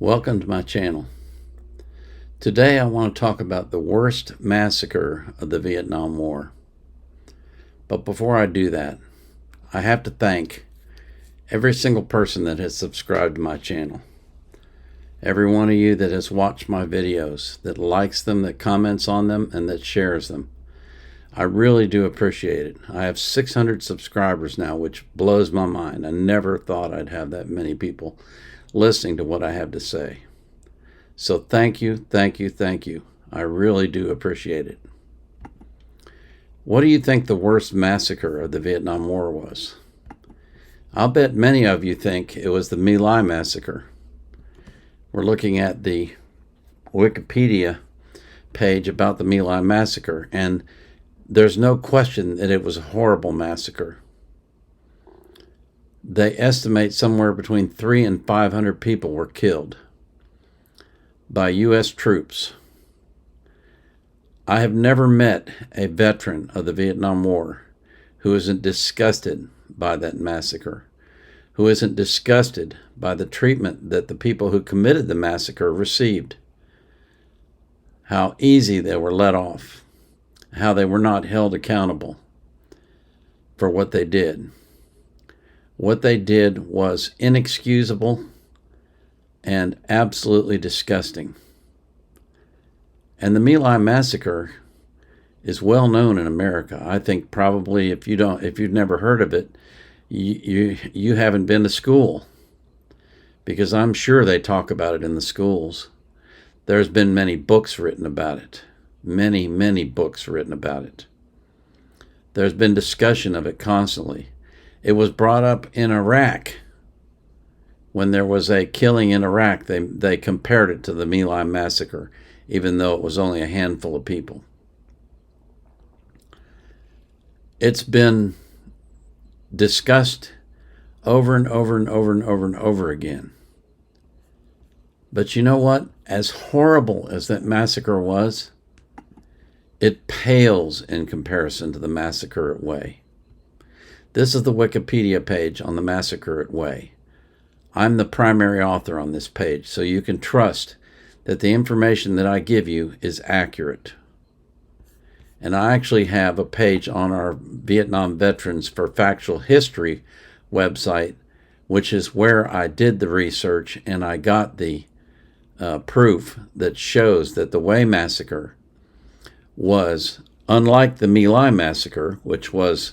Welcome to my channel. Today I want to talk about the worst massacre of the Vietnam War. But before I do that, I have to thank every single person that has subscribed to my channel. Every one of you that has watched my videos, that likes them, that comments on them, and that shares them. I really do appreciate it. I have 600 subscribers now, which blows my mind. I never thought I'd have that many people listening to what I have to say. So thank you, thank you, thank you. I really do appreciate it. What do you think the worst massacre of the Vietnam War was? I'll bet many of you think it was the My Lai massacre. We're looking at the Wikipedia page about the My Lai massacre, and there's no question that it was a horrible massacre. They estimate somewhere between 300 and 500 people were killed by U.S. troops. I have never met a veteran of the Vietnam War who isn't disgusted by that massacre, who isn't disgusted by the treatment that the people who committed the massacre received, how easy they were let off, how they were not held accountable for what they did. What they did was inexcusable and absolutely disgusting. And the My Lai massacre is well known in America. I think probably if you've never heard of it, you haven't been to school, because I'm sure they talk about it in the schools. There's been many books written about it. Many books written about it. There's been discussion of it constantly. It was brought up in Iraq. When there was a killing in Iraq, they compared it to the My Lai massacre, even though it was only a handful of people. It's been discussed over and over and over and over and over again. But you know what? As horrible as that massacre was, it pales in comparison to the massacre at Hue. This is the Wikipedia page on the massacre at Hue. I'm the primary author on this page, so you can trust that the information that I give you is accurate. And I actually have a page on our Vietnam Veterans for Factual History website, which is where I did the research and I got the proof that shows that the Hue massacre was, unlike the My Lai massacre, which was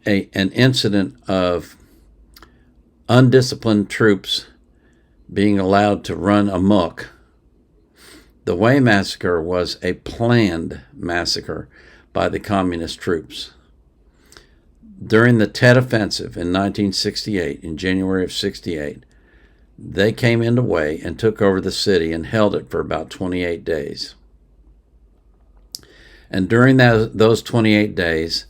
an incident of undisciplined troops being allowed to run amok. The Hue massacre was a planned massacre by the communist troops. During the Tet Offensive in 1968, in January of 68, they came into Hue and took over the city and held it for about 28 days. And during those 28 days,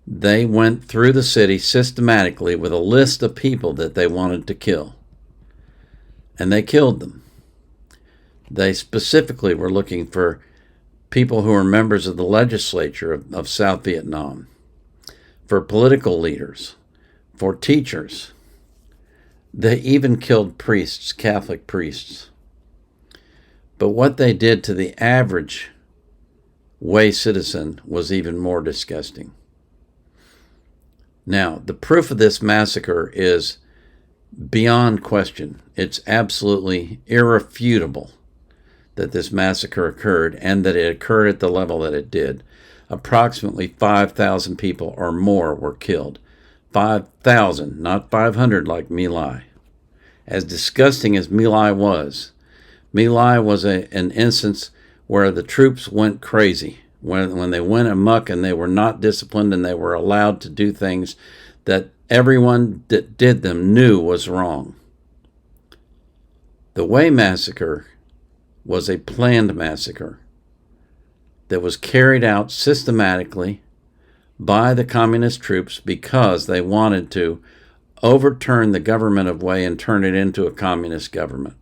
they went through the city systematically with a list of people that they wanted to kill. And they killed them. They specifically were looking for people who were members of the legislature of South Vietnam, for political leaders, for teachers. They even killed priests, Catholic priests. But what they did to the average Hue citizen was even more disgusting. Now, the proof of this massacre is beyond question. It's absolutely irrefutable that this massacre occurred, and that it occurred at the level that it did. Approximately 5,000 people or more were killed. 5,000, not 500 like My Lai. As disgusting as My Lai was an instance where the troops went crazy. When they went amok and they were not disciplined and they were allowed to do things that everyone that did them knew was wrong. The Hue massacre was a planned massacre that was carried out systematically by the communist troops because they wanted to overturn the government of Hue and turn it into a communist government.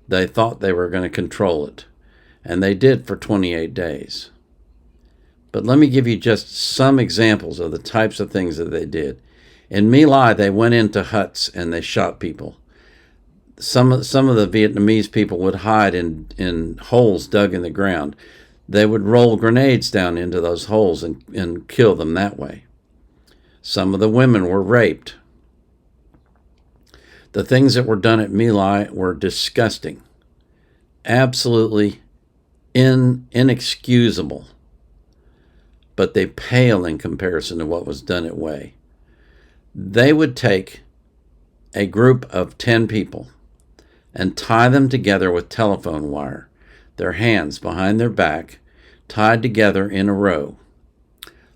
They thought they were going to control it, and they did for 28 days. But let me give you just some examples of the types of things that they did. In My Lai, they went into huts and they shot people. some of the Vietnamese people would hide in holes dug in the ground. They would roll grenades down into those holes and kill them that way. Some of the women were raped. The things that were done at My Lai were disgusting, absolutely inexcusable, but they pale in comparison to what was done at Hue. They would take a group of 10 people and tie them together with telephone wire, their hands behind their back, tied together in a row,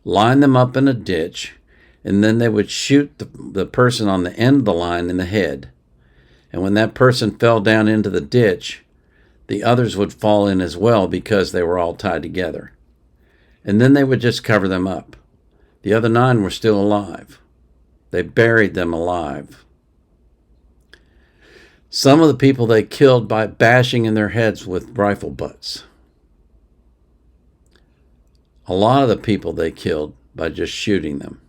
line them up in a ditch, and then they would shoot the person on the end of the line in the head. And when that person fell down into the ditch, the others would fall in as well because they were all tied together. And then they would just cover them up. The other 9 were still alive. They buried them alive. Some of the people they killed by bashing in their heads with rifle butts. A lot of the people they killed by just shooting them.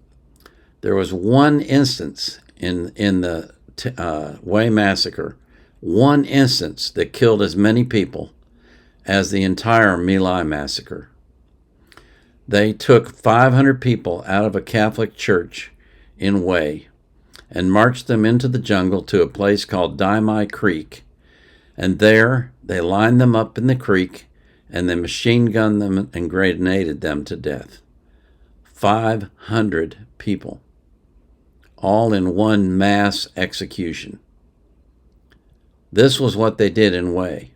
There was one instance in the Hue Massacre, one instance that killed as many people as the entire My Lai Massacre. They took 500 people out of a Catholic church in Hue and marched them into the jungle to a place called Dai Mai Creek. And there they lined them up in the creek and they machine gunned them and grenaded them to death. 500 people, all in one mass execution. This was what they did in Hue.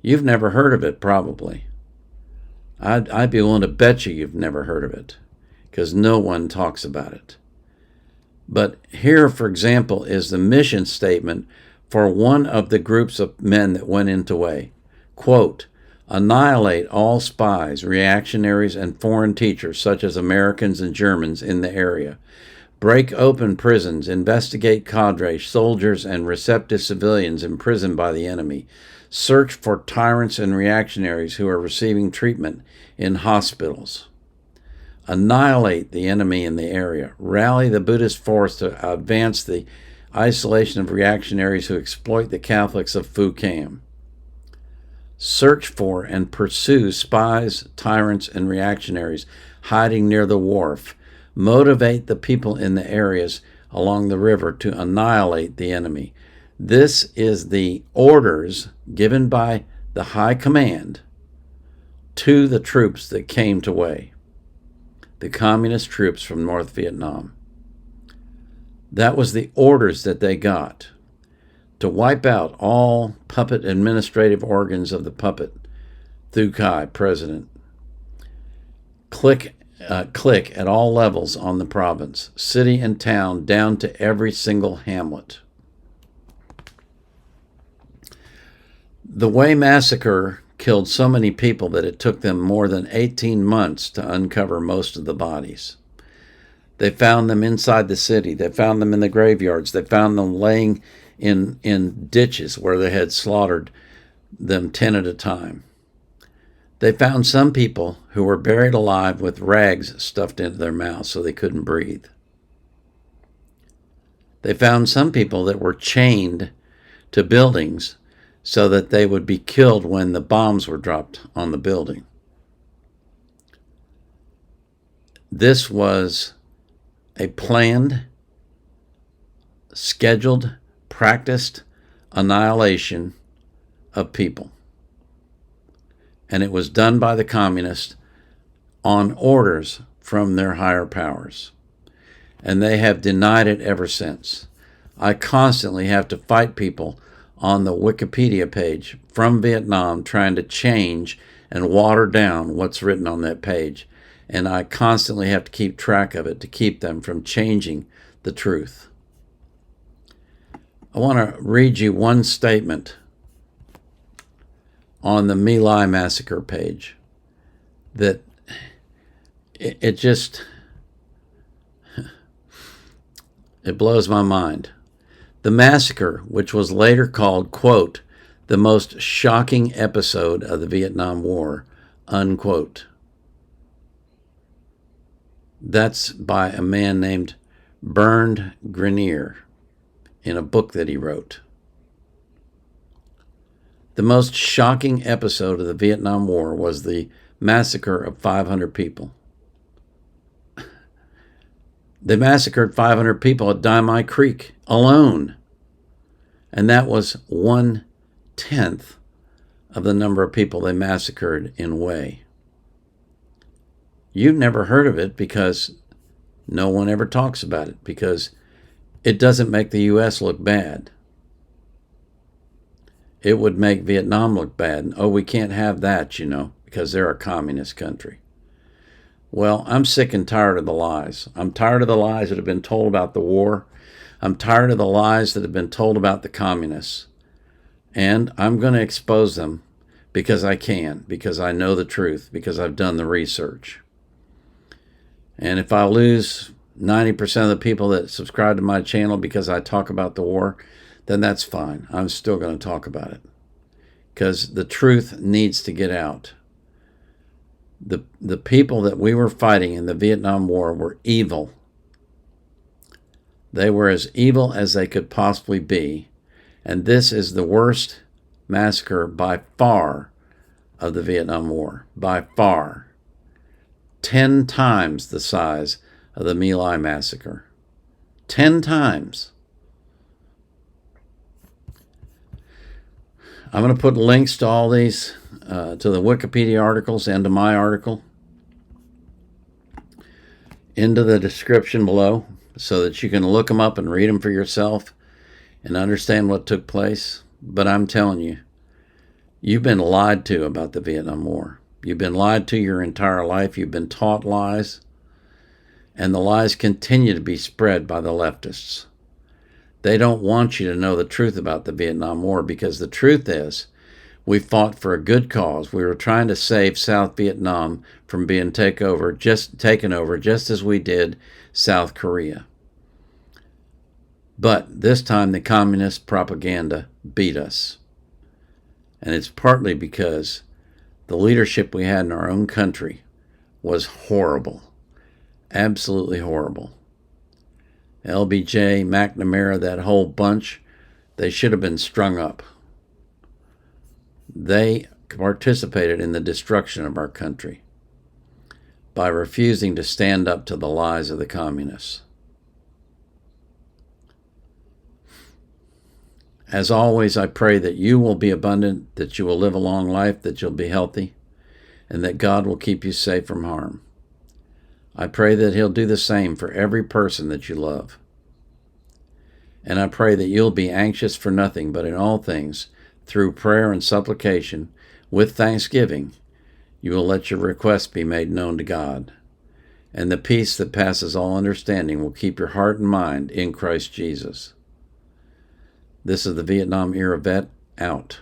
You've never heard of it, probably. I'd be willing to bet you've never heard of it, because no one talks about it. But here, for example, is the mission statement for one of the groups of men that went into Hue. Quote, annihilate all spies, reactionaries, and foreign teachers, such as Americans and Germans in the area. Break open prisons, investigate cadres, soldiers, and receptive civilians imprisoned by the enemy. Search for tyrants and reactionaries who are receiving treatment in hospitals. Annihilate the enemy in the area. Rally the Buddhist force to advance the isolation of reactionaries who exploit the Catholics of Phu Cam. Search for and pursue spies, tyrants, and reactionaries hiding near the wharf. Motivate the people in the areas along the river to annihilate the enemy. This is the orders given by the high command to the troops that came to Hue, the communist troops from North Vietnam. That was the orders that they got, to wipe out all puppet administrative organs of the puppet, Thu Khai, president. Click at all levels on the province, city and town, down to every single hamlet. The Hue Massacre killed so many people that it took them more than 18 months to uncover most of the bodies. They found them inside the city. They found them in the graveyards. They found them laying in ditches where they had slaughtered them 10 at a time. They found some people who were buried alive with rags stuffed into their mouths so they couldn't breathe. They found some people that were chained to buildings so that they would be killed when the bombs were dropped on the building. This was a planned, scheduled, practiced annihilation of people. And it was done by the communists on orders from their higher powers. And they have denied it ever since. I constantly have to fight people on the Wikipedia page from Vietnam trying to change and water down what's written on that page. And I constantly have to keep track of it to keep them from changing the truth. I want to read you one statement on the My Lai Massacre page that it just, it blows my mind. The massacre, which was later called, quote, the most shocking episode of the Vietnam War, unquote. That's by a man named Bernd Grenier in a book that he wrote. The most shocking episode of the Vietnam War was the massacre of 500 people. They massacred 500 people at Dynamite Creek alone. And that was 1/10 of the number of people they massacred in Hue. You've never heard of it because no one ever talks about it, because it doesn't make the U.S. look bad. It would make Vietnam look bad. Oh, we can't have that, because they're a communist country. Well, I'm sick and tired of the lies. I'm tired of the lies that have been told about the war. I'm tired of the lies that have been told about the communists. And I'm going to expose them because I can, because I know the truth, because I've done the research. And if I lose 90% of the people that subscribe to my channel because I talk about the war, then that's fine. I'm still going to talk about it because the truth needs to get out. The people that we were fighting in the Vietnam War were evil. They were as evil as they could possibly be. And this is the worst massacre by far of the Vietnam War. By far. 10 times the size of the My Lai massacre. 10 times. I'm going to put links to all these, to the Wikipedia articles and to my article into the description below so that you can look them up and read them for yourself and understand what took place. But I'm telling you, you've been lied to about the Vietnam War. You've been lied to your entire life. You've been taught lies. And the lies continue to be spread by the leftists. They don't want you to know the truth about the Vietnam War, because the truth is we fought for a good cause. We were trying to save South Vietnam from being taken over just as we did South Korea. But this time the communist propaganda beat us. And it's partly because the leadership we had in our own country was horrible. Absolutely horrible. LBJ, McNamara, that whole bunch, they should have been strung up. They participated in the destruction of our country by refusing to stand up to the lies of the communists. As always, I pray that you will be abundant, that you will live a long life, that you'll be healthy, and that God will keep you safe from harm. I pray that He'll do the same for every person that you love. And I pray that you'll be anxious for nothing, but in all things, through prayer and supplication, with thanksgiving, you will let your requests be made known to God. And the peace that passes all understanding will keep your heart and mind in Christ Jesus. This is the Vietnam Era Vet, out.